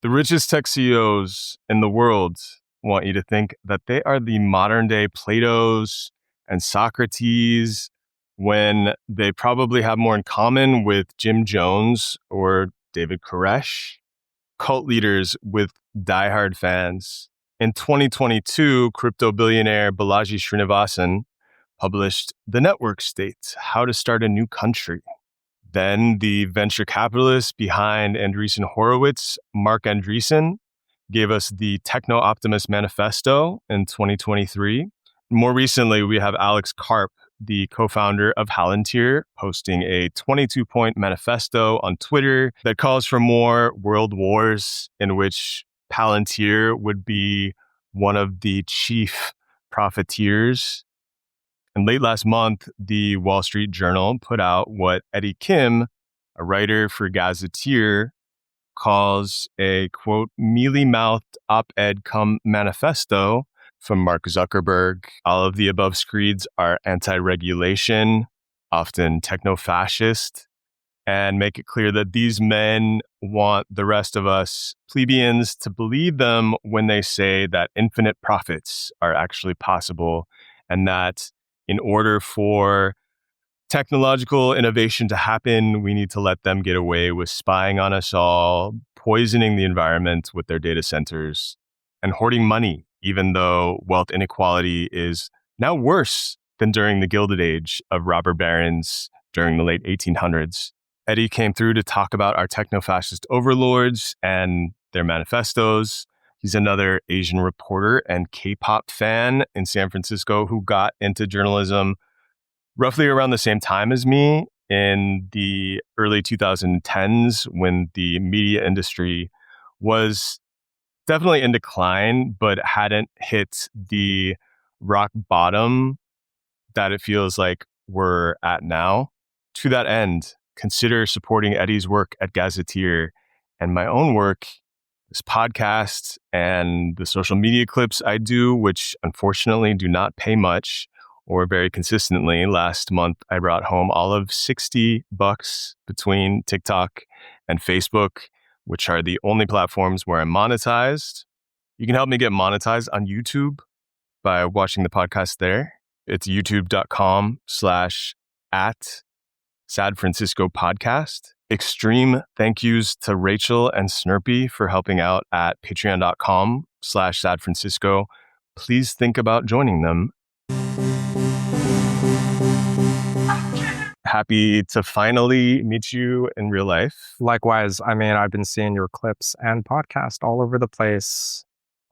The richest tech CEOs in the world want you to think that they are the modern day Platos and Socrates when they probably have more in common with Jim Jones or David Koresh, cult leaders with diehard fans. In 2022, crypto billionaire Balaji Srinivasan published The Network State, How to Start a New Country. Then the venture capitalist behind Andreesen Horowitz, Marc Andreesen, gave us the Technofascist Manifesto in 2023. More recently, we have Alex Karp, the co-founder of Palantir, posting a 22-point manifesto on Twitter that calls for more world wars in which Palantir would be one of the chief profiteers. And late last month, the Wall Street Journal put out what Eddie Kim, a writer for Gazetteer, calls a, quote, mealy-mouthed op-ed cum manifesto from Mark Zuckerberg. All of the above screeds are anti-regulation, often techno-fascist, and make it clear that these men want the rest of us plebeians to believe them when they say that infinite profits are actually possible and that in order for technological innovation to happen, we need to let them get away with spying on us all, poisoning the environment with their data centers, and hoarding money, even though wealth inequality is now worse than during the Gilded Age of robber barons during the late 1800s. Eddie came through to talk about our techno-fascist overlords and their manifestos. He's another Asian reporter and K-pop fan in San Francisco who got into journalism roughly around the same time as me in the early 2010s when the media industry was definitely in decline, but hadn't hit the rock bottom that it feels like we're at now. To that end, consider supporting Eddie's work at Gazetteer and my own work, this podcast and the social media clips I do, which unfortunately do not pay much or very consistently. Last month, I brought home all of $60 between TikTok and Facebook, which are the only platforms where I'm monetized. You can help me get monetized on YouTube by watching the podcast there. It's youtube.com/@SadFranciscoPodcast. Extreme thank yous to Rachel and Snurpy for helping out at patreon.com/SadFrancisco. Please think about joining them. Happy to finally meet you in real life. Likewise. I mean, I've been seeing your clips and podcast all over the place.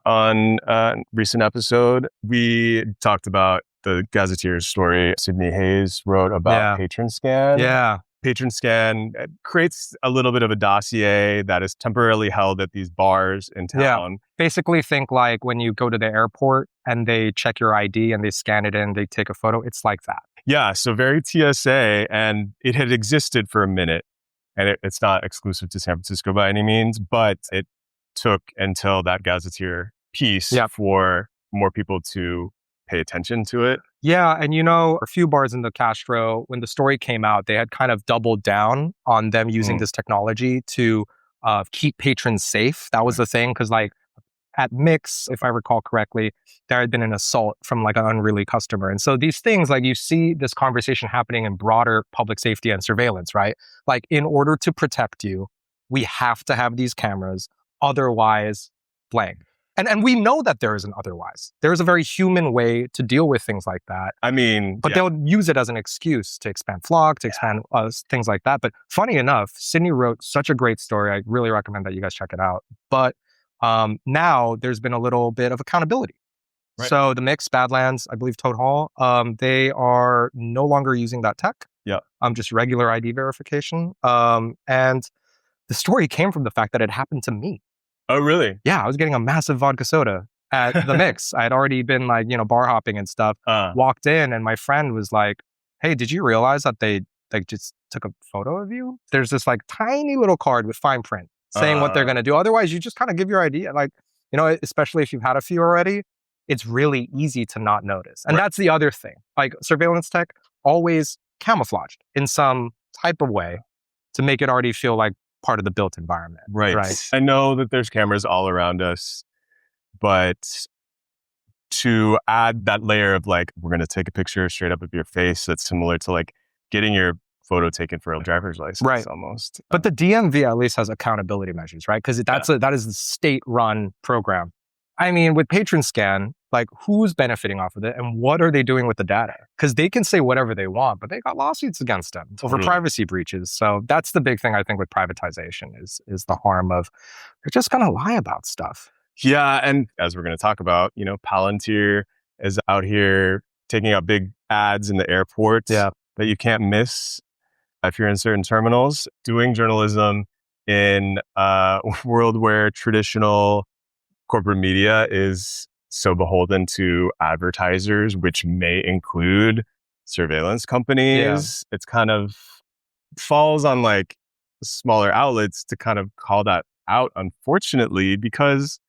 On a recent episode, we talked about the Gazetteer story Sydney Hayes wrote about Patron Scan. Yeah. Patron Scan creates a little bit of a dossier that is temporarily held at these bars in town. Yeah. Basically think like when you go to the airport and they check your ID and they scan it in, they take a photo. It's like that. Yeah, so very TSA, and it had existed for a minute, and it's not exclusive to San Francisco by any means, but it took until that Gazetteer piece for more people to pay attention to it. Yeah, and you know, a few bars in the Castro, when the story came out, they had kind of doubled down on them using this technology to keep patrons safe. That was the thing, because like at Mix, if I recall correctly, there had been an assault from like an unruly customer. And so these things, like you see this conversation happening in broader public safety and surveillance, right? Like in order to protect you, we have to have these cameras, otherwise blank. And we know that there is an otherwise. There is a very human way to deal with things like that. I mean, but they'll use it as an excuse to expand Flock, to expand things like that. But funny enough, Sydney wrote such a great story. I really recommend that you guys check it out. But now there's been a little bit of accountability. Right. So the Mix, Badlands, I believe Toad Hall, they are no longer using that tech. Yeah. Just regular ID verification. And the story came from the fact that it happened to me. Oh, really? Yeah, I was getting a massive vodka soda at the Mix. I had already been like, bar hopping and stuff. Walked in and my friend was like, hey, did you realize that they like just took a photo of you? There's this like tiny little card with fine print saying what they're going to do. Otherwise, you just kind of give your ID. Like, especially if you've had a few already, it's really easy to not notice. And that's the other thing. Like surveillance tech, always camouflaged in some type of way to make it already feel like part of the built environment. Right. I know that there's cameras all around us, but to add that layer of like, we're going to take a picture straight up of your face, that's similar to like getting your photo taken for a driver's license almost. But the DMV at least has accountability measures, right? Because that is the state-run program. I mean, with Patron Scan, like who's benefiting off of it and what are they doing with the data? Because they can say whatever they want, but they got lawsuits against them over privacy breaches. So that's the big thing I think with privatization is the harm of they're just going to lie about stuff. Yeah, and as we're going to talk about, Palantir is out here taking out big ads in the airports that you can't miss if you're in certain terminals. Doing journalism in a world where traditional corporate media is so beholden to advertisers, which may include surveillance companies. It's kind of falls on like smaller outlets to kind of call that out, unfortunately, because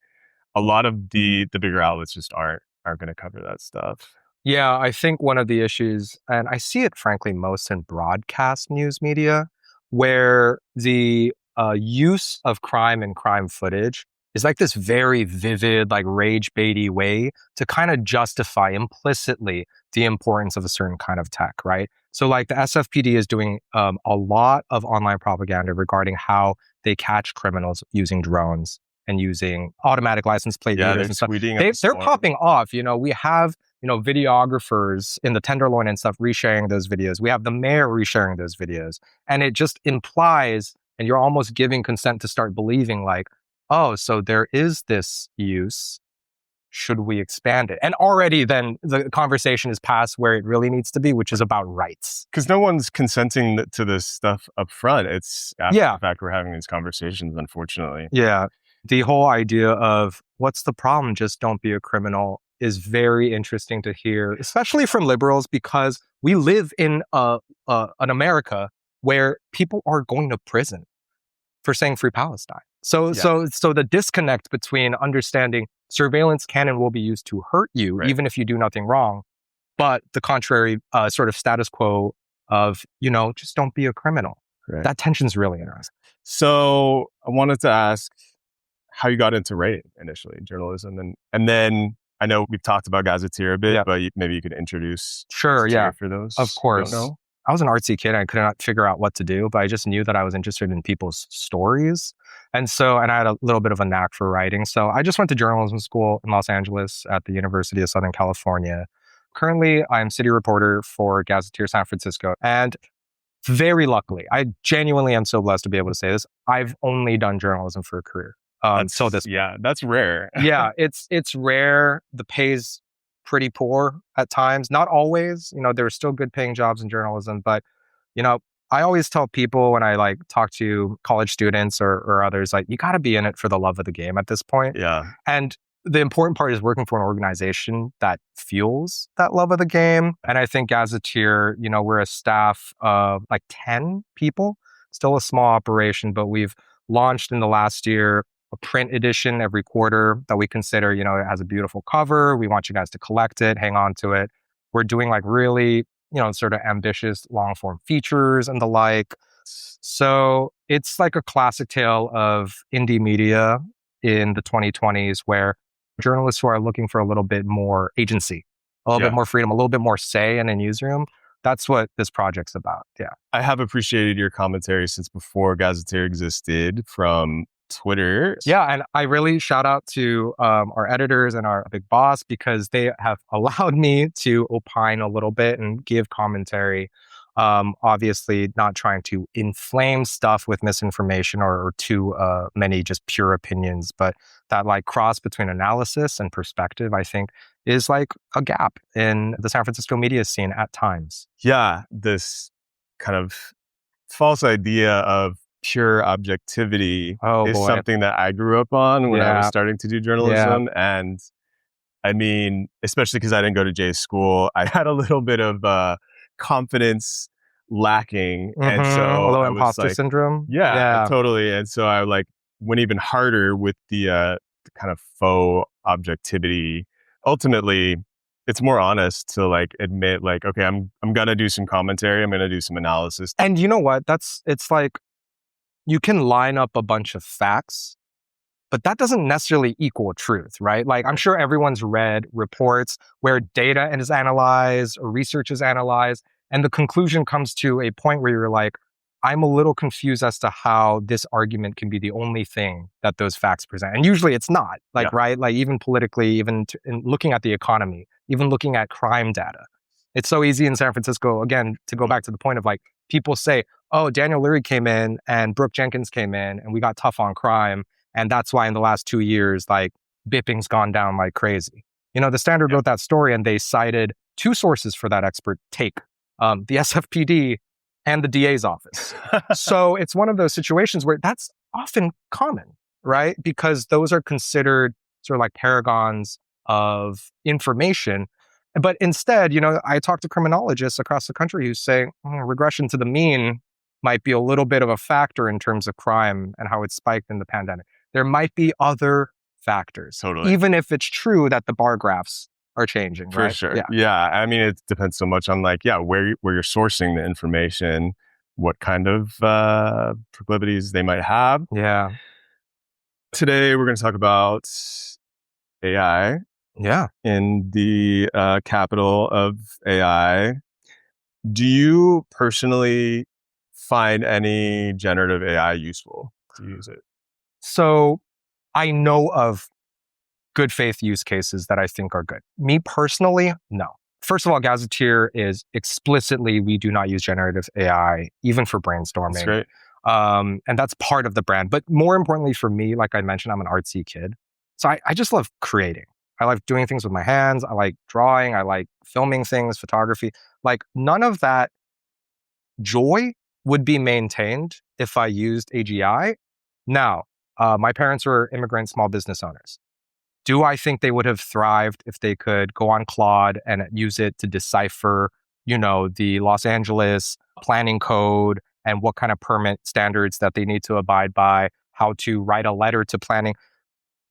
a lot of the bigger outlets just aren't going to cover that stuff. Yeah, I think one of the issues, and I see it frankly most in broadcast news media, where the use of crime and crime footage is like this very vivid, like rage baity way to kind of justify implicitly the importance of a certain kind of tech, right? So like the SFPD is doing a lot of online propaganda regarding how they catch criminals using drones and using automatic license plate readers and stuff. They're popping off. We have videographers in the Tenderloin and stuff resharing those videos. We have the mayor resharing those videos. And it just implies, and you're almost giving consent to start believing like, oh, so there is this use. Should we expand it? And already then the conversation is past where it really needs to be, which is about rights. Because no one's consenting to this stuff up front. It's after the fact we're having these conversations, unfortunately. Yeah. The whole idea of what's the problem? Just don't be a criminal is very interesting to hear, especially from liberals, because we live in an America where people are going to prison for saying free Palestine. So the disconnect between understanding surveillance can and will be used to hurt you, even if you do nothing wrong, but the contrary sort of status quo of, just don't be a criminal. Right. That tension's really interesting. So I wanted to ask how you got into writing initially, journalism, and then I know we've talked about Gazetteer a bit, but maybe you could introduce Gazetteer for those of course. who don't know. I was an artsy kid. I could not figure out what to do, but I just knew that I was interested in people's stories. And I had a little bit of a knack for writing. So I just went to journalism school in Los Angeles at the University of Southern California. Currently, I'm city reporter for Gazetteer San Francisco. And very luckily, I genuinely am so blessed to be able to say this, I've only done journalism for a career. Until this point. Yeah, that's rare. Yeah, it's rare. The pay's pretty poor at times. Not always. There are still good paying jobs in journalism, but I always tell people when I talk to college students or others, you got to be in it for the love of the game at this point. Yeah. And the important part is working for an organization that fuels that love of the game. And I think Gazetteer, we're a staff of 10 people, still a small operation, but we've launched in the last year a print edition every quarter that we consider, it has a beautiful cover. We want you guys to collect it, hang on to it. We're doing really, sort of ambitious long form features and the like. So it's like a classic tale of indie media in the 2020s where journalists who are looking for a little bit more agency, a little bit more freedom, a little bit more say in a newsroom. That's what this project's about. Yeah. I have appreciated your commentary since before Gazetteer existed from Twitter. Yeah, and I really shout out to our editors and our big boss because they have allowed me to opine a little bit and give commentary. Obviously, not trying to inflame stuff with misinformation or too many just pure opinions, but that cross between analysis and perspective, I think, is a gap in the San Francisco media scene at times. Yeah, this kind of false idea of pure objectivity is something that I grew up on when I was starting to do journalism. And I mean, especially because I didn't go to Jay's school, I had a little bit of confidence lacking. And so a little imposter syndrome. Yeah, totally. And so I went even harder with the kind of faux objectivity. Ultimately, it's more honest to admit okay, I'm going to do some commentary. I'm going to do some analysis. And you know what? It's you can line up a bunch of facts, but that doesn't necessarily equal truth, right? Like, I'm sure everyone's read reports where data is analyzed or research is analyzed, and the conclusion comes to a point where you're like, I'm a little confused as to how this argument can be the only thing that those facts present. And usually it's not, like, right? Like, even politically, even in looking at the economy, even looking at crime data. It's so easy in San Francisco, again, to go back to the point of like, people say, oh, Daniel Leary came in and Brooke Jenkins came in and we got tough on crime. And that's why in the last 2 years, like, bipping's gone down like crazy. You know, the Standard wrote that story and they cited 2 sources for that expert take, the SFPD and the DA's office. So it's one of those situations where that's often common, right? Because those are considered sort of like paragons of information. But instead, you know, I talk to criminologists across the country who say regression to the mean might be a little bit of a factor in terms of crime and how it spiked in the pandemic. There might be other factors, even if it's true that the bar graphs are changing. For sure. Yeah. I mean, it depends so much on like, where you're sourcing the information, what kind of proclivities they might have. Yeah. Today, we're going to talk about AI. Yeah. In the capital of AI. Do you personally find any generative AI useful to use it? So I know of good faith use cases that I think are good. Me personally, no. First of all, Gazetteer is explicitly, we do not use generative AI, even for brainstorming. That's great. And that's part of the brand. But more importantly for me, like I mentioned, I'm an artsy kid. So I just love creating. I like doing things with my hands. I like drawing. I like filming things, photography. Like, none of that joy would be maintained if I used AGI. Now, my parents were immigrant small business owners. Do I think they would have thrived if they could go on Claude and use it to decipher, you know, the Los Angeles planning code and what kind of permit standards that they need to abide by, how to write a letter to planning?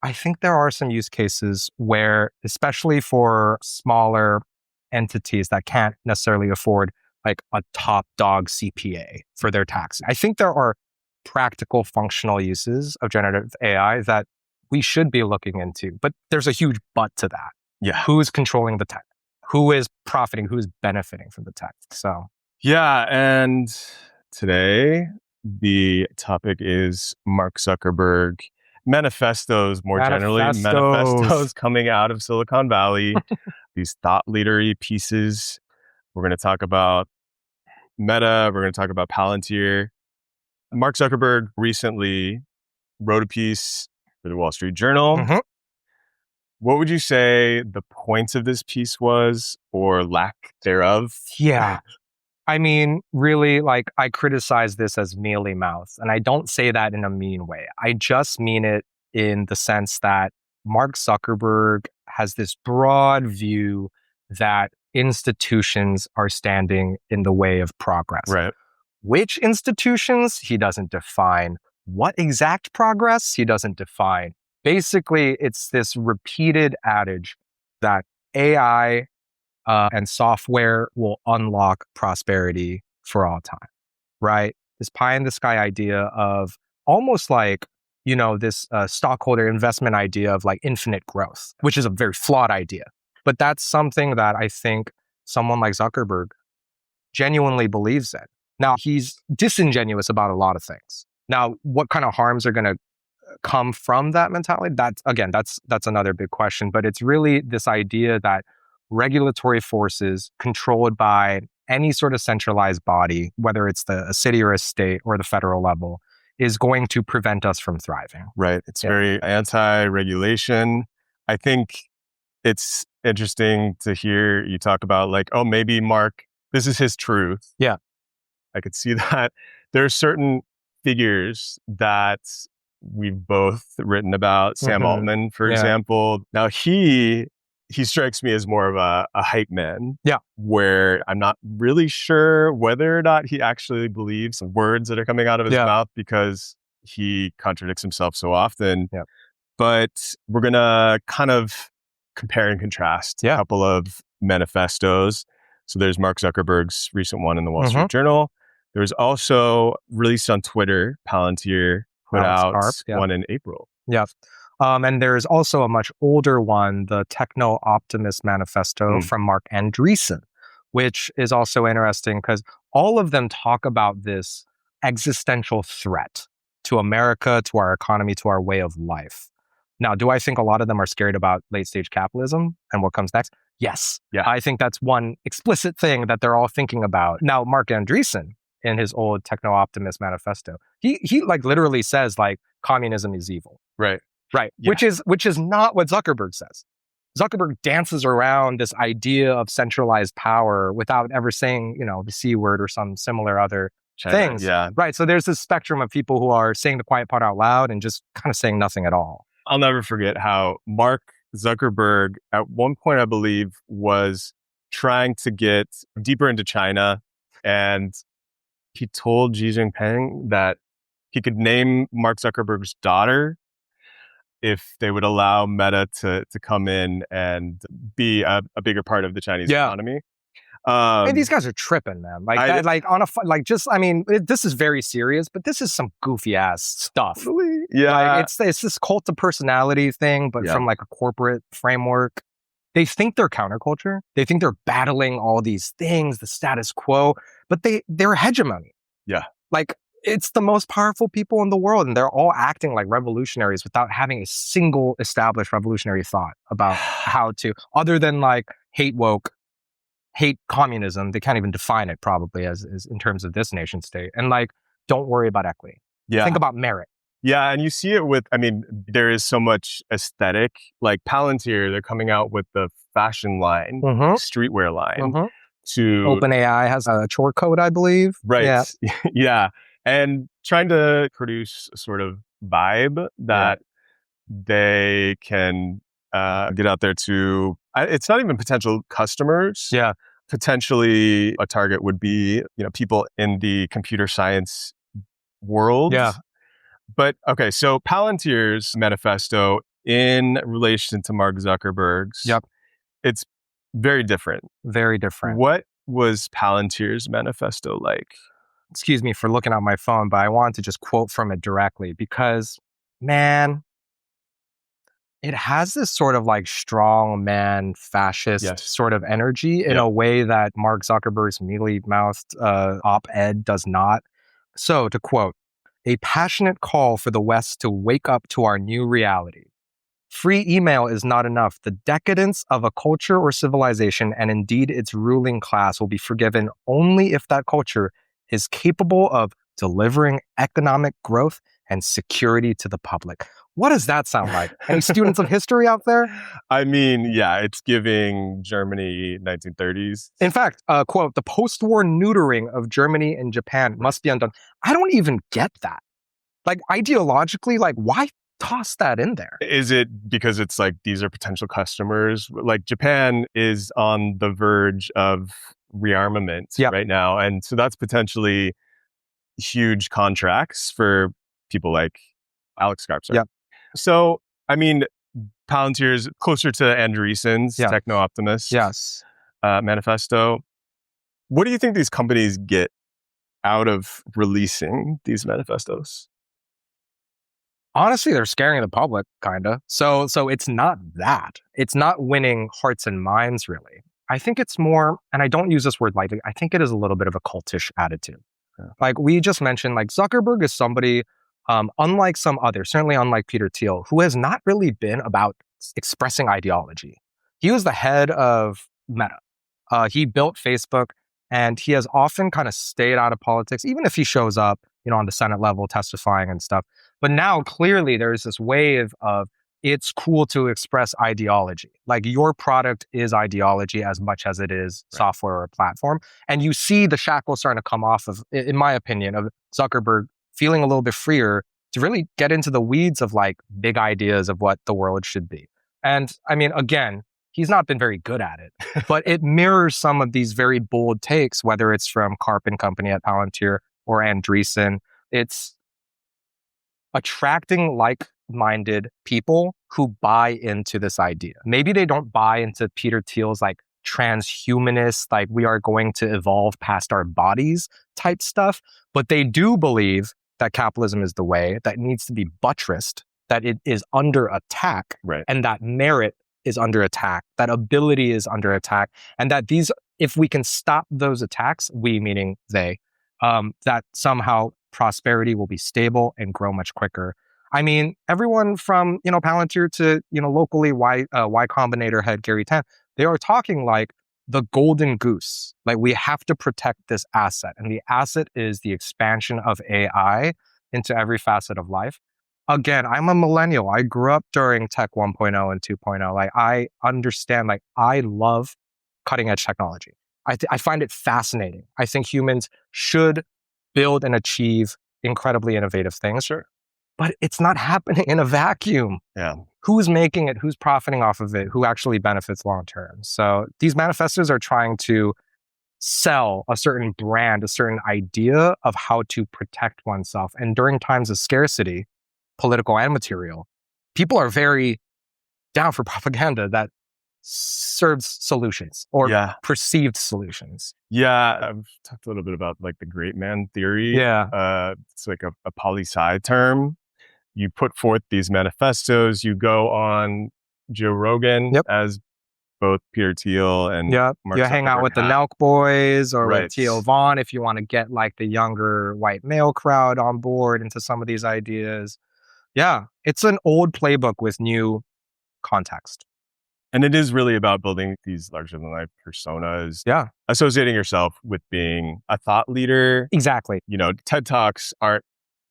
I think there are some use cases where, especially for smaller entities that can't necessarily afford like a top dog CPA for their taxes, I think there are practical functional uses of generative AI that we should be looking into. But there's a huge but to that. Yeah. Who's controlling the tech? Who is profiting? Who's benefiting from the tech? So, yeah. And today, the topic is Mark Zuckerberg. Manifestos, more generally, manifestos coming out of Silicon Valley, these thought leadery pieces. We're going to talk about Meta. We're going to talk about Palantir. Mark Zuckerberg recently wrote a piece for the Wall Street Journal. Mm-hmm. What would you say the points of this piece was, or lack thereof? Yeah. I mean, really, like, I criticize this as mealy mouth, and I don't say that in a mean way. I just mean it in the sense that Mark Zuckerberg has this broad view that institutions are standing in the way of progress. Right. Which institutions? He doesn't define. What exact progress? He doesn't define. Basically, it's this repeated adage that AI and software will unlock prosperity for all time, right? This pie in the sky idea of almost like, you know, this stockholder investment idea of like infinite growth, which is a very flawed idea. But that's something that I think someone like Zuckerberg genuinely believes in. Now, he's disingenuous about a lot of things. Now, what kind of harms are going to come from that mentality? That's another big question. But it's really this idea that regulatory forces controlled by any sort of centralized body, whether it's a city or a state or the federal level, is going to prevent us from thriving. Right. It's very anti-regulation. I think it's interesting to hear you talk about like, oh, maybe Mark, this is his truth. Yeah. I could see that. There are certain figures that we've both written about. Sam Altman, for example. Now, he strikes me as more of a hype man. Yeah. Where I'm not really sure whether or not he actually believes words that are coming out of his mouth because he contradicts himself so often. Yeah. But we're going to kind of compare and contrast a couple of manifestos. So there's Mark Zuckerberg's recent one in the Wall Street Journal. There's also released on Twitter, Palantir put out Karp, one in April. Yeah. And there's also a much older one, the Technofascist Manifesto from Marc Andreesen, which is also interesting because all of them talk about this existential threat to America, to our economy, to our way of life. Now, do I think a lot of them are scared about late-stage capitalism and what comes next? Yes. Yeah. I think that's one explicit thing that they're all thinking about. Now, Marc Andreesen, in his old Techno-Optimist Manifesto, he like literally says like communism is evil. Right. Right. Yeah. Which is not what Zuckerberg says. Zuckerberg dances around this idea of centralized power without ever saying, the C word or some similar other things. Yeah. Right. So there's this spectrum of people who are saying the quiet part out loud and just kind of saying nothing at all. I'll never forget how Mark Zuckerberg, at one point, I believe, was trying to get deeper into China. And he told Xi Jinping that he could name Mark Zuckerberg's daughter if they would allow Meta to come in and be a bigger part of the Chinese economy. Hey, these guys are tripping, man. This is very serious, but this is some goofy ass stuff. Really? Yeah. Like, it's this cult of personality thing, but from like a corporate framework. They think they're counterculture. They think they're battling all these things, the status quo, but they're hegemony. Yeah. Like, it's the most powerful people in the world, and they're all acting like revolutionaries without having a single established revolutionary thought about how to, other than like hate woke, hate communism. They can't even define it probably as in terms of this nation state. And like, don't worry about equity. Yeah. Think about merit. Yeah, and you see it with, there is so much aesthetic. Like Palantir, they're coming out with the fashion line, streetwear line. OpenAI has a chore code, I believe. Right. Yeah. Yeah. And trying to produce a sort of vibe that they can get out there to, it's not even potential customers. Yeah. Potentially a target would be, people in the computer science world. Yeah. But okay, so Palantir's manifesto in relation to Mark Zuckerberg's, it's very different. Very different. What was Palantir's manifesto like? Excuse me for looking at my phone, but I wanted to just quote from it directly because, man, it has this sort of like strong man fascist sort of energy in a way that Mark Zuckerberg's mealy-mouthed op-ed does not. So to quote, a passionate call for the West to wake up to our new reality. Free email is not enough. The decadence of a culture or civilization, and indeed its ruling class, will be forgiven only if that culture is capable of delivering economic growth and security to the public. What does that sound like? Any students of history out there? It's giving Germany 1930s. In fact, quote, the post-war neutering of Germany and Japan must be undone. I don't even get that. Like, ideologically, like, why toss that in there? Is it because it's like, these are potential customers? Like, Japan is on the verge of rearmament right now. And so that's potentially huge contracts for people like Alex Karp. So, Palantir's closer to Andreesen's Techno-Optimist manifesto. What do you think these companies get out of releasing these manifestos? Honestly, they're scaring the public, kind of. So it's not that. It's not winning hearts and minds, really. I think it's more, and I don't use this word lightly, I think it is a little bit of a cultish attitude. Yeah. Like we just mentioned, like Zuckerberg is somebody, unlike some others, certainly unlike Peter Thiel, who has not really been about expressing ideology. He was the head of Meta. He built Facebook, and he has often kind of stayed out of politics, even if he shows up, on the Senate level testifying and stuff. But now clearly there's this wave of it's cool to express ideology. Like your product is ideology as much as it is software or a platform. And you see the shackles starting to come off of, in my opinion, of Zuckerberg feeling a little bit freer to really get into the weeds of like big ideas of what the world should be. And again, he's not been very good at it, but it mirrors some of these very bold takes, whether it's from Karp and company at Palantir or Andreesen. It's attracting like-minded people who buy into this idea. Maybe they don't buy into Peter Thiel's like transhumanist, like we are going to evolve past our bodies type stuff. But they do believe that capitalism is the way, that it needs to be buttressed, that it is under attack, and that merit is under attack, that ability is under attack, and that these, if we can stop those attacks, we meaning they, that somehow prosperity will be stable and grow much quicker. I mean, everyone from, Palantir to, locally Y Combinator head Gary Tan, they are talking like the golden goose. Like, we have to protect this asset. And the asset is the expansion of AI into every facet of life. Again, I'm a millennial. I grew up during Tech 1.0 and 2.0. Like, I understand, like, I love cutting edge technology. I find it fascinating. I think humans should build and achieve incredibly innovative things. Sure. But it's not happening in a vacuum. Yeah. Who's making it? Who's profiting off of it? Who actually benefits long term? So these manifestos are trying to sell a certain brand, a certain idea of how to protect oneself. And during times of scarcity, political and material, people are very down for propaganda that serves solutions or perceived solutions. Yeah, I've talked a little bit about like the great man theory. Yeah. It's like a poli-sci term. You put forth these manifestos, you go on Joe Rogan as both Peter Thiel and Marc you hang out with the Nelk boys or with Thiel Vaughn if you want to get like the younger white male crowd on board into some of these ideas. Yeah, it's an old playbook with new context. And it is really about building these larger than life personas. Yeah. Associating yourself with being a thought leader. Exactly. TED Talks aren't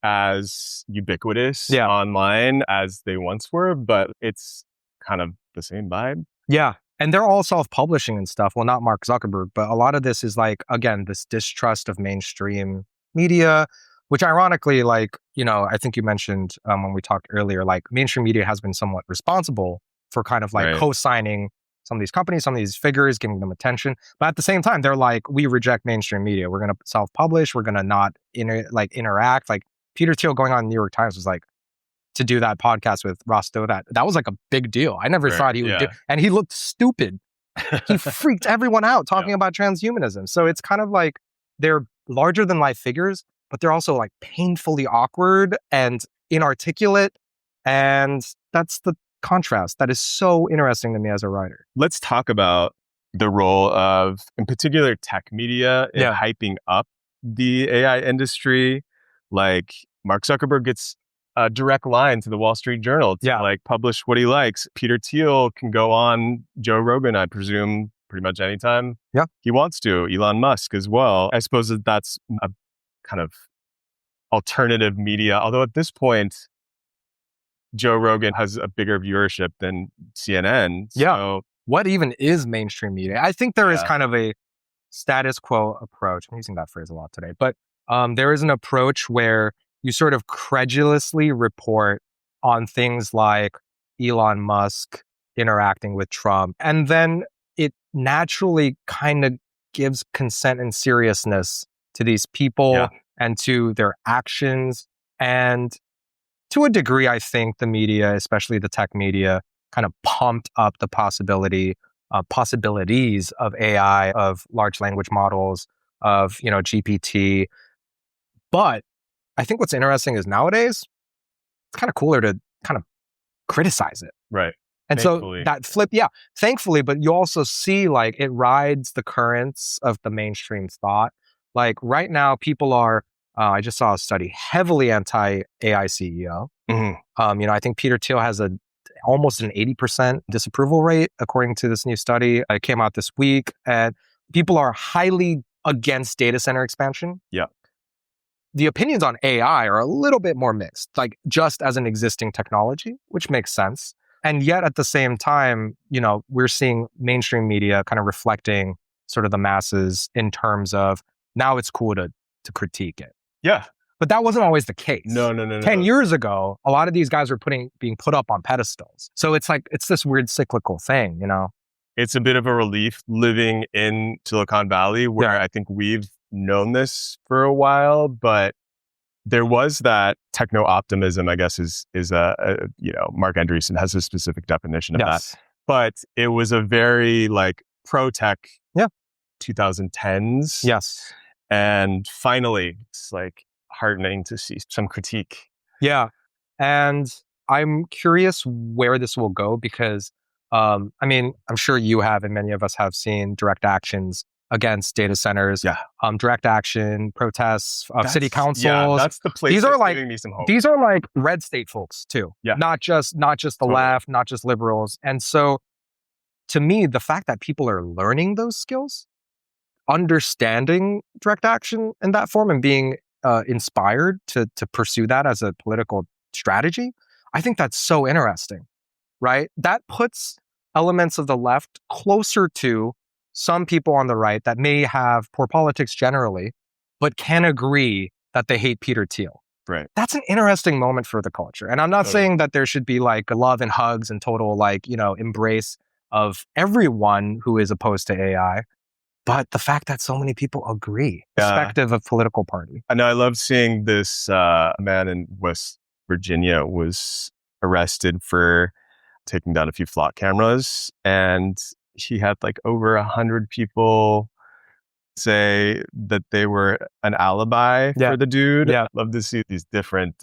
as ubiquitous online as they once were, but it's kind of the same vibe. Yeah. And they're all self-publishing and stuff. Well, not Mark Zuckerberg, but a lot of this is like, again, this distrust of mainstream media, which ironically, like, I think you mentioned when we talked earlier, like mainstream media has been somewhat responsible for kind of like co-signing some of these companies, some of these figures, giving them attention. But at the same time, they're like, we reject mainstream media. We're going to self-publish. We're going to not interact. Like Peter Thiel going on New York Times was like, to do that podcast with Ross Doe, that was like a big deal. I never thought he would do, and he looked stupid. He freaked everyone out talking about transhumanism. So it's kind of like they're larger than life figures, but they're also like painfully awkward and inarticulate. And that's the contrast that is so interesting to me as a writer. Let's talk about the role of, in particular, tech media in hyping up the AI industry. Like Mark Zuckerberg gets a direct line to the Wall Street Journal to like publish what he likes. Peter Thiel can go on Joe Rogan, I presume, pretty much anytime he wants to. Elon Musk as well. I suppose that's a kind of alternative media. Although at this point, Joe Rogan has a bigger viewership than CNN. So what even is mainstream media? I think there is kind of a status quo approach. I'm using that phrase a lot today, but there is an approach where you sort of credulously report on things like Elon Musk interacting with Trump. And then it naturally kind of gives consent and seriousness to these people and to their actions. And to a degree, I think the media, especially the tech media, kind of pumped up the possibilities of AI, of large language models, of, GPT. But I think what's interesting is nowadays, it's kind of cooler to kind of criticize it. Right. And thankfully. So that flip, thankfully, but you also see like it rides the currents of the mainstream thought. Like right now, people are, I just saw a study, heavily anti-AI CEO. Mm-hmm. I think Peter Thiel has almost an 80% disapproval rate, according to this new study. It came out this week, and people are highly against data center expansion. Yeah. The opinions on AI are a little bit more mixed, like just as an existing technology, which makes sense. And yet at the same time, we're seeing mainstream media kind of reflecting sort of the masses in terms of now it's cool to critique it. Yeah. But that wasn't always the case. No. 10 years ago, a lot of these guys were being put up on pedestals. So it's like, it's this weird cyclical thing, It's a bit of a relief living in Silicon Valley where I think we've known this for a while, but there was that techno-optimism, I guess is Marc Andreesen has a specific definition of that. But it was a very like pro-tech Yeah. 2010s. Yes. And finally, it's like heartening to see some critique. Yeah. And I'm curious where this will go because, I mean, I'm sure you have and many of us have seen direct actions against data centers, Yeah. direct action, protests of city councils. Yeah, that's the place These are like, giving me some hope. these are like red state folks too. Yeah. Not just the Totally. left, not just liberals. And so to me, the fact that people are learning those skills, understanding direct action in that form and being inspired to pursue that as a political strategy, I think that's so interesting, right? That puts elements of the left closer to some people on the right that may have poor politics generally, but can agree that they hate Peter Thiel. Right. That's an interesting moment for the culture. And I'm not saying that there should be like love and hugs and total like, embrace of everyone who is opposed to AI. But the fact that so many people agree, irrespective of political party. I know I love seeing this man in West Virginia was arrested for taking down a few flock cameras. And he had like over 100 people say that they were an alibi for the dude. Yeah. Love to see these different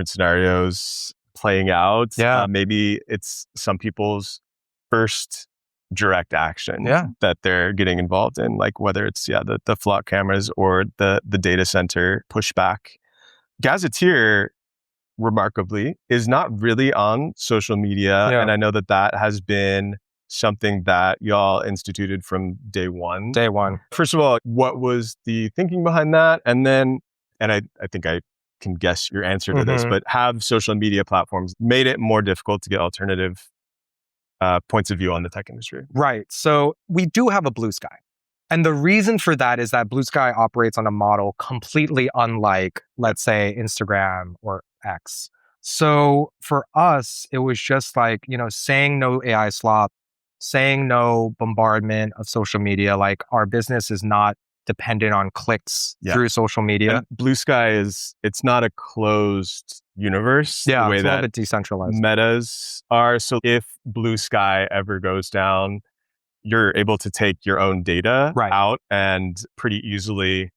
scenarios playing out. Yeah. Maybe it's some people's first direct action that they're getting involved in, like whether it's the flock cameras or the data center pushback. Gazetteer, remarkably, is not really on social media, and I know that has been something that y'all instituted from day one. Day one. First of all, what was the thinking behind that? And then, and I think I can guess your answer to this, but have social media platforms made it more difficult to get alternative points of view on the tech industry? Right. So we do have a Blue Sky. And the reason for that is that Blue Sky operates on a model completely unlike, let's say, Instagram or X. So for us, it was just like, saying no AI slop, saying no bombardment of social media. Like our business is not dependent on clicks through social media. And Blue Sky it's not a closed universe the way it's a that little bit decentralized. Metas are. So if Blue Sky ever goes down, you're able to take your own data out and pretty easily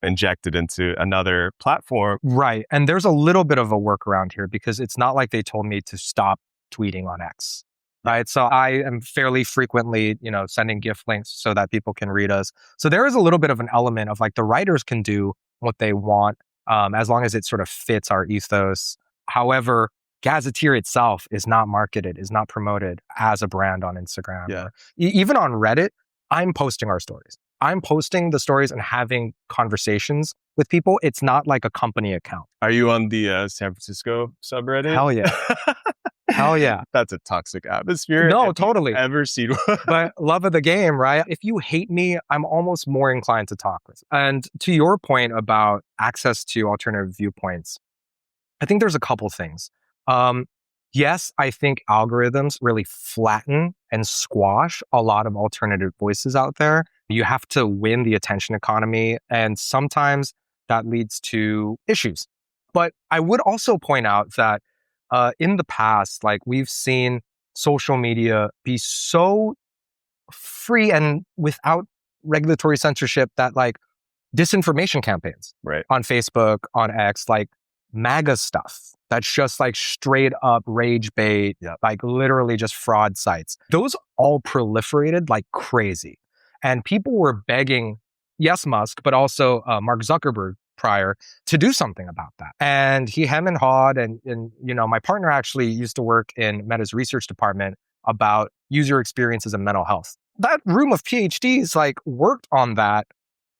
inject it into another platform. Right. And there's a little bit of a workaround here because it's not like they told me to stop tweeting on X. Right. So I am fairly frequently, sending GIF links so that people can read us. So there is a little bit of an element of like the writers can do what they want as long as it sort of fits our ethos. However, Gazetteer itself is not marketed, is not promoted as a brand on Instagram. Yeah. Even on Reddit, I'm posting our stories. I'm posting the stories and having conversations with people. It's not like a company account. Are you on the San Francisco subreddit? Hell yeah. Hell yeah. That's a toxic atmosphere. No, totally. Ever seen one? But love of the game, right? If you hate me, I'm almost more inclined to talk with. And to your point about access to alternative viewpoints, I think there's a couple things. Yes, I think algorithms really flatten and squash a lot of alternative voices out there. You have to win the attention economy, and sometimes that leads to issues. But I would also point out that in the past, like we've seen social media be so free and without regulatory censorship that like disinformation campaigns on Facebook, on X, like MAGA stuff that's just like straight up rage bait, like literally just fraud sites. Those all proliferated like crazy. And people were begging, yes, Musk, but also Mark Zuckerberg prior to do something about that. And he hem and hawed. And my partner actually used to work in Meta's research department about user experiences and mental health. That room of PhDs like worked on that.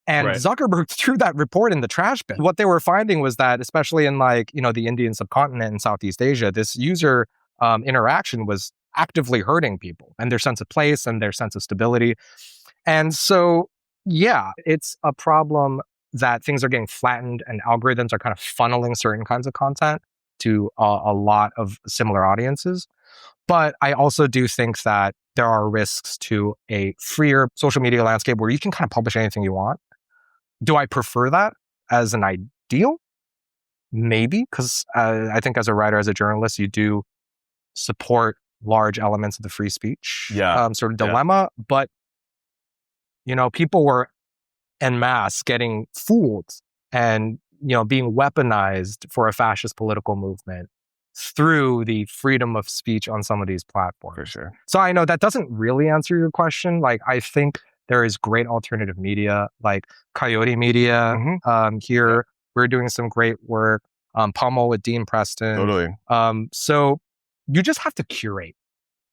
And Zuckerberg threw that report in the trash bin. What they were finding was that, especially in like, the Indian subcontinent and Southeast Asia, this user interaction was actively hurting people and their sense of place and their sense of stability. And so, it's a problem that things are getting flattened and algorithms are kind of funneling certain kinds of content to a lot of similar audiences. But I also do think that there are risks to a freer social media landscape where you can kind of publish anything you want. Do I prefer that as an ideal? Maybe, because I think as a writer, as a journalist, you do support large elements of the free speech sort of Yeah. dilemma. But, people were en masse getting fooled and, being weaponized for a fascist political movement through the freedom of speech on some of these platforms. For sure. So I know that doesn't really answer your question. Like, I think there is great alternative media, like Coyote Media here. Yeah. We're doing some great work. Pummel with Dean Preston. Totally. So you just have to curate.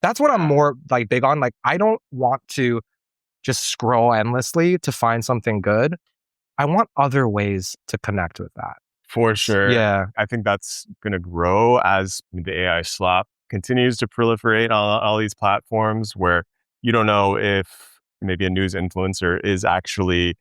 That's what I'm more like big on. Like, I don't want to just scroll endlessly to find something good. I want other ways to connect with that. For sure. Yeah. I think that's going to grow as the AI slop continues to proliferate on all these platforms where you don't know if maybe a news influencer is actually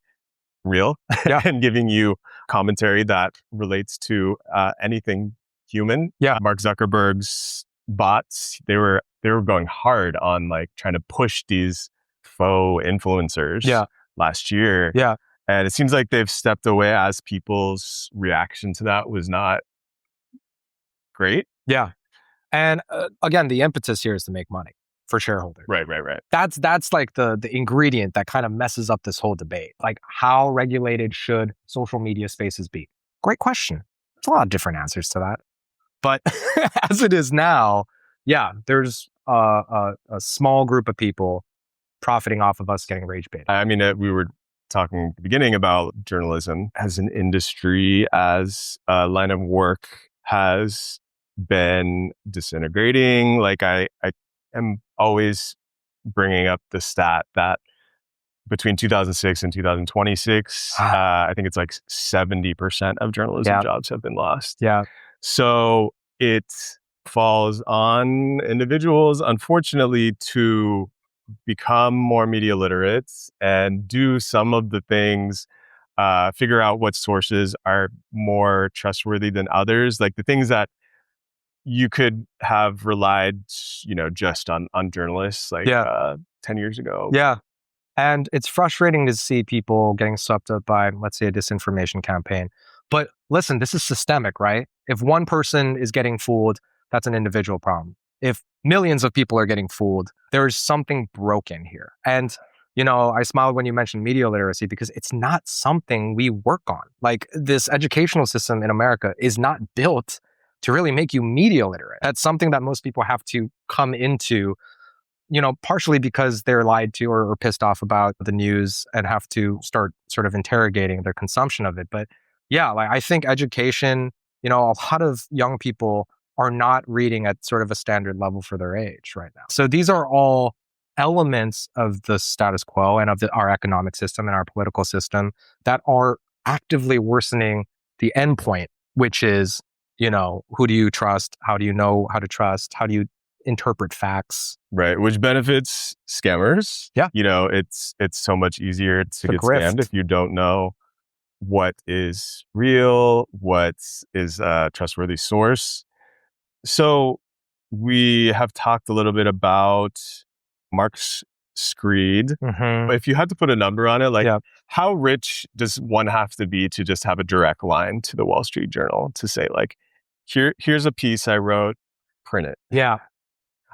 real and giving you commentary that relates to anything human. Yeah. Mark Zuckerberg's bots, they were going hard on like trying to push these faux influencers last year. Yeah. And it seems like they've stepped away as people's reaction to that was not great. Yeah. And again, the impetus here is to make money for shareholders. Right. That's like the ingredient that kind of messes up this whole debate. Like, how regulated should social media spaces be? Great question. There's a lot of different answers to that. But as it is now, there's a small group of people profiting off of us getting rage bait. I mean, we were talking at the beginning about journalism as an industry, as a line of work has been disintegrating. Like I am always bringing up the stat that between 2006 and 2026, I think it's like 70% of journalism jobs have been lost. Yeah. So it falls on individuals, unfortunately, to become more media literate and do some of the things, figure out what sources are more trustworthy than others, like the things that you could have relied, just on journalists like 10 years ago. Yeah. And it's frustrating to see people getting swept up by, let's say, a disinformation campaign. But listen, this is systemic, right? If one person is getting fooled, that's an individual problem. If millions of people are getting fooled, there's something broken here. And, I smiled when you mentioned media literacy because it's not something we work on. Like, this educational system in America is not built to really make you media literate. That's something that most people have to come into, partially because they're lied to or pissed off about the news and have to start sort of interrogating their consumption of it. But I think education, a lot of young people are not reading at sort of a standard level for their age right now. So these are all elements of the status quo and of our economic system and our political system that are actively worsening the endpoint, which is, who do you trust? How do you know how to trust? How do you interpret facts? Right, which benefits scammers. Yeah. It's so much easier to get grift. Scammed if you don't know what is real, what is a trustworthy source. So we have talked a little bit about Mark's screed. But if you had to put a number on it, how rich does one have to be to just have a direct line to the Wall Street Journal to say, like, here's a piece I wrote, print it? Yeah.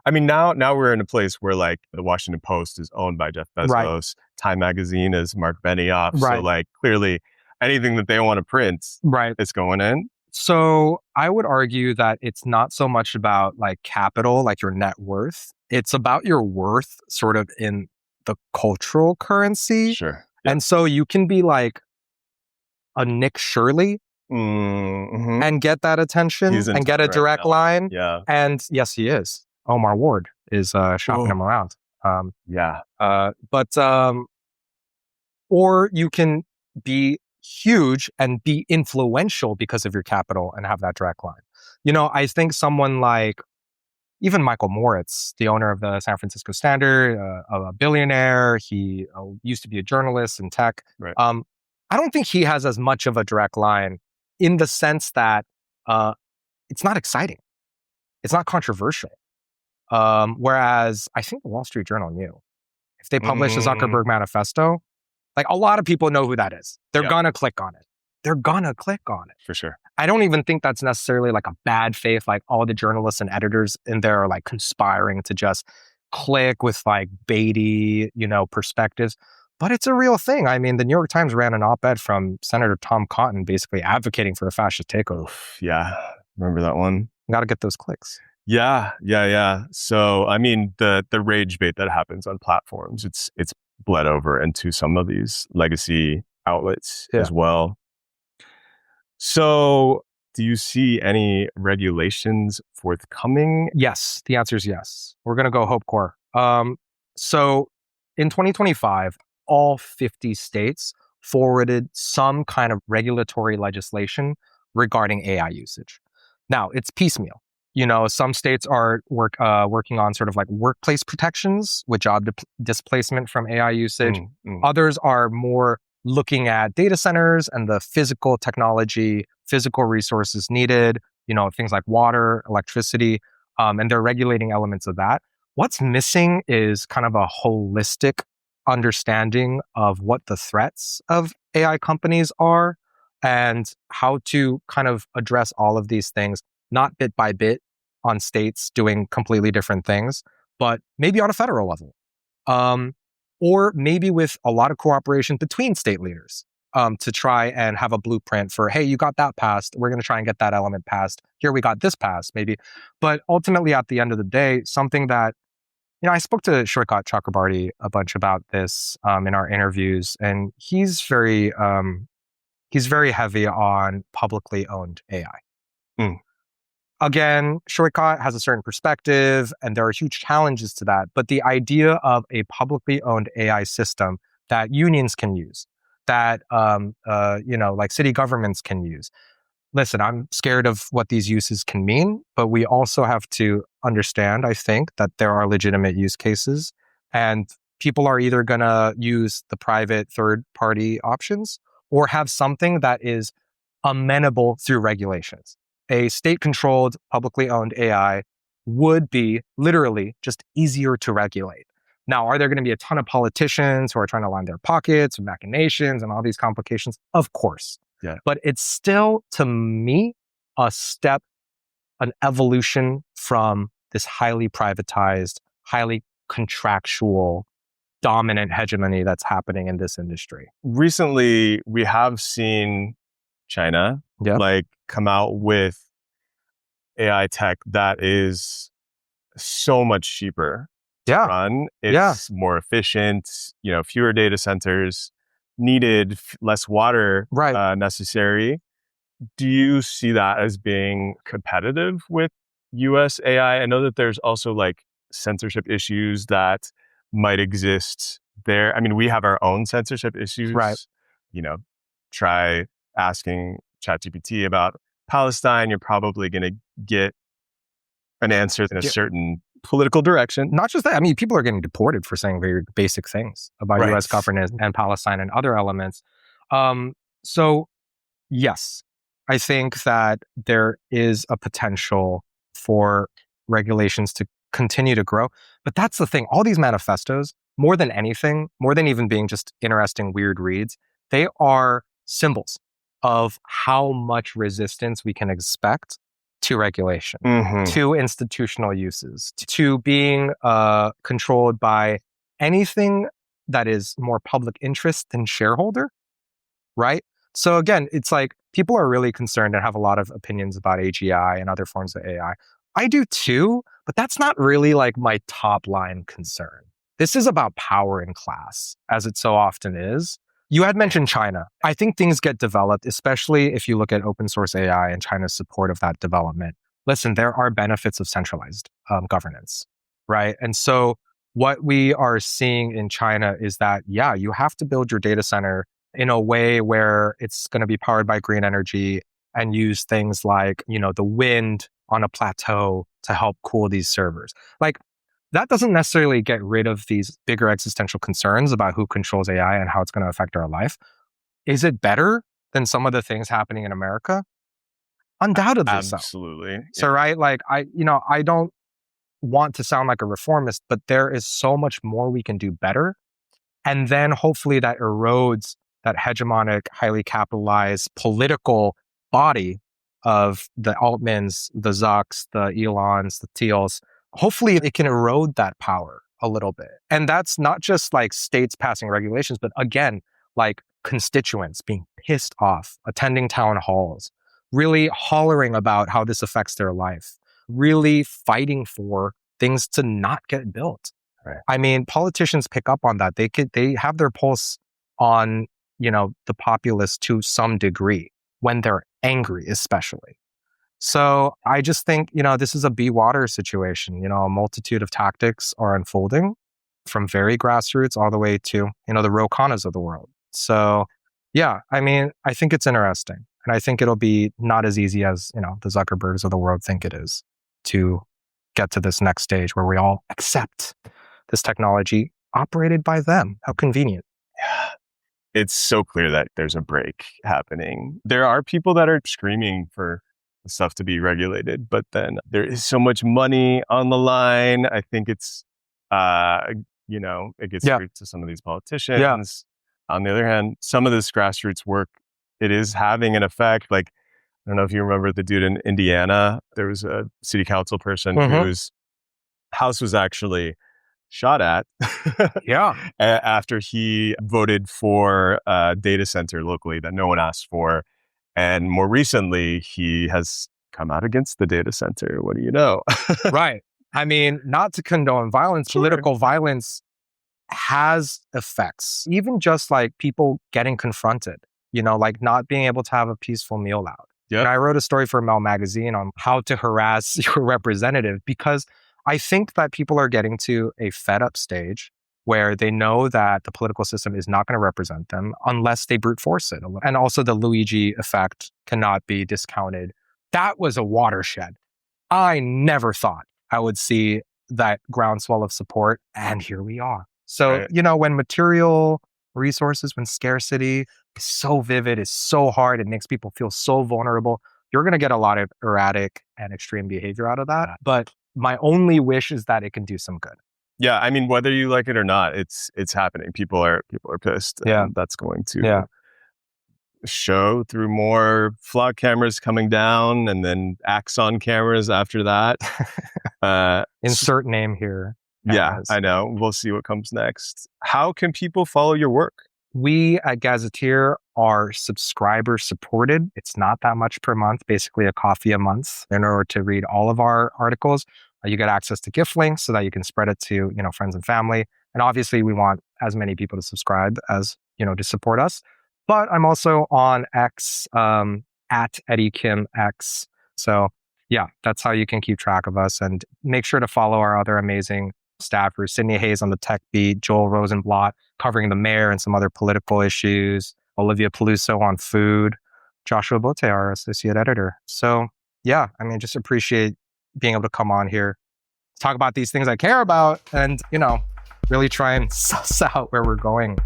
I mean, now we're in a place where like the Washington Post is owned by Jeff Bezos. Right. Time Magazine is Mark Benioff. Right. So like clearly anything that they want to print is going in. So I would argue that it's not so much about like capital, like your net worth. It's about your worth sort of in the cultural currency. Sure. Yeah. And so you can be like a Nick Shirley and get that attention and get a direct line. Yeah. And yes, he is. Omar Ward is shopping him around. Or you can be huge and be influential because of your capital and have that direct line. I think someone like even Michael Moritz, the owner of the San Francisco Standard, a billionaire, he used to be a journalist in tech. Right. I don't think he has as much of a direct line in the sense that it's not exciting. It's not controversial. Whereas I think the Wall Street Journal knew. If they publish a Zuckerberg manifesto, like a lot of people know who that is. They're gonna click on it. For sure. I don't even think that's necessarily like a bad faith, like all the journalists and editors in there are like conspiring to just click with like baity, perspectives. But it's a real thing. I mean, the New York Times ran an op-ed from Senator Tom Cotton basically advocating for a fascist takeover. Oof, yeah, remember that one? Got to get those clicks. Yeah. So, I mean, the rage bait that happens on platforms, it's bled over into some of these legacy outlets as well. So, do you see any regulations forthcoming? Yes, the answer is yes. We're going to go Hope Core. So, in 2025, all 50 states forwarded some kind of regulatory legislation regarding AI usage. Now, it's piecemeal. Some states are working on sort of like workplace protections with job displacement from AI usage. Others are more looking at data centers and the physical technology, physical resources needed, things like water, electricity, and they're regulating elements of that. What's missing is kind of a holistic understanding of what the threats of AI companies are and how to kind of address all of these things, not bit by bit on states doing completely different things, but maybe on a federal level. Or maybe with a lot of cooperation between state leaders to try and have a blueprint for, hey, you got that passed. We're going to try and get that element passed. Here we got this passed, maybe. But ultimately, at the end of the day, something that, I spoke to Shrikant Chakrabarty a bunch about this in our interviews, and he's very heavy on publicly owned AI. Again, Shrikant has a certain perspective, and there are huge challenges to that. But the idea of a publicly owned AI system that unions can use, that like city governments can use. Listen, I'm scared of what these uses can mean, but we also have to understand, I think, that there are legitimate use cases, and people are either going to use the private third-party options or have something that is amenable through regulations. A state-controlled, publicly owned AI would be literally just easier to regulate. Now, are there going to be a ton of politicians who are trying to line their pockets with machinations and all these complications? Of course. Yeah. But it's still, to me, an evolution from this highly privatized, highly contractual, dominant hegemony that's happening in this industry. Recently, we have seen China come out with AI tech that is so much cheaper to run. It's more efficient, fewer data centers needed, less water necessary. Do you see that as being competitive with US AI? I know that there's also like censorship issues that might exist there. I mean, we have our own censorship issues. Right. Try asking ChatGPT about Palestine, you're probably going to get an answer in a certain political direction. Not just that. I mean, people are getting deported for saying very basic things about U.S. governance and Palestine and other elements. So, yes, I think that there is a potential for regulations to continue to grow. But that's the thing. All these manifestos, more than anything, more than even being just interesting, weird reads, they are symbols of how much resistance we can expect to regulation, to institutional uses, to being controlled by anything that is more public interest than shareholder, right? So again, it's like people are really concerned and have a lot of opinions about AGI and other forms of AI. I do too, but that's not really like my top line concern. This is about power and class, as it so often is. You had mentioned China. I think things get developed, especially if you look at open source AI and China's support of that development. Listen, there are benefits of centralized governance, right? And so what we are seeing in China is that, you have to build your data center in a way where it's going to be powered by green energy and use things like, the wind on a plateau to help cool these servers. Like, that doesn't necessarily get rid of these bigger existential concerns about who controls AI and how it's going to affect our life. Is it better than some of the things happening in America? Undoubtedly Absolutely. So, right? Like, I don't want to sound like a reformist, but there is so much more we can do better. And then hopefully that erodes that hegemonic, highly capitalized political body of the Altmans, the Zucks, the Elons, the Thiels, hopefully it can erode that power a little bit. And that's not just like states passing regulations, but again, like constituents being pissed off, attending town halls, really hollering about how this affects their life, really fighting for things to not get built. Right. I mean, politicians pick up on that. They have their pulse on, the populace to some degree when they're angry, especially. So I just think, this is a be water situation. A multitude of tactics are unfolding from very grassroots all the way to, the Ro Khannas of the world. So yeah, I mean, I think it's interesting. And I think it'll be not as easy as, the Zuckerbergs of the world think it is to get to this next stage where we all accept this technology operated by them. How convenient. Yeah. It's so clear that there's a break happening. There are people that are screaming for stuff to be regulated, but then there is so much money on the line. I think it's, it gets through to some of these politicians. Yeah. On the other hand, some of this grassroots work, it is having an effect. Like, I don't know if you remember the dude in Indiana. There was a city council person whose house was actually shot at after he voted for a data center locally that no one asked for. And more recently, he has come out against the data center. What do you know? Right. I mean, not to condone violence, political violence has effects. Even just like people getting confronted, like not being able to have a peaceful meal out. Yep. And I wrote a story for Mel Magazine on how to harass your representative, because I think that people are getting to a fed up stage where they know that the political system is not going to represent them unless they brute force it. And also the Luigi effect cannot be discounted. That was a watershed. I never thought I would see that groundswell of support, and here we are. So, when material resources, when scarcity is so vivid, is so hard, it makes people feel so vulnerable, you're going to get a lot of erratic and extreme behavior out of that. But my only wish is that it can do some good. Yeah, I mean, whether you like it or not, it's happening. People are pissed. Yeah, and that's going to show through more flock cameras coming down, and then Axon cameras after that. Insert name here. Yeah, I know. We'll see what comes next. How can people follow your work? We at Gazetteer are subscriber supported. It's not that much per month, basically a coffee a month. In order to read all of our articles, you get access to gift links so that you can spread it to, friends and family. And obviously we want as many people to subscribe as, to support us. But I'm also on X, at Eddie Kim X. So yeah, that's how you can keep track of us, and make sure to follow our other amazing staffers. Sydney Hayes on the tech beat, Joel Rosenblatt covering the mayor and some other political issues, Olivia Peluso on food, Joshua Bote, our associate editor. So yeah, I mean, just appreciate being able to come on here, talk about these things I care about, and, really try and suss out where we're going.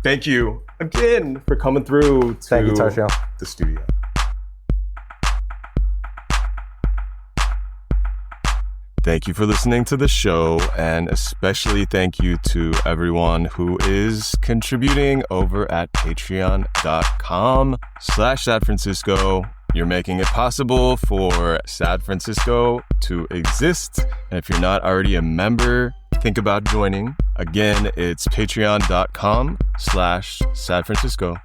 Thank you again for coming through to Thank you, Tarshiel. The studio. Thank you for listening to the show, and especially thank you to everyone who is contributing over at patreon.com/SadFrancisco. You're making it possible for Sad Francisco to exist. And if you're not already a member, think about joining. Again, it's patreon.com/SadFrancisco.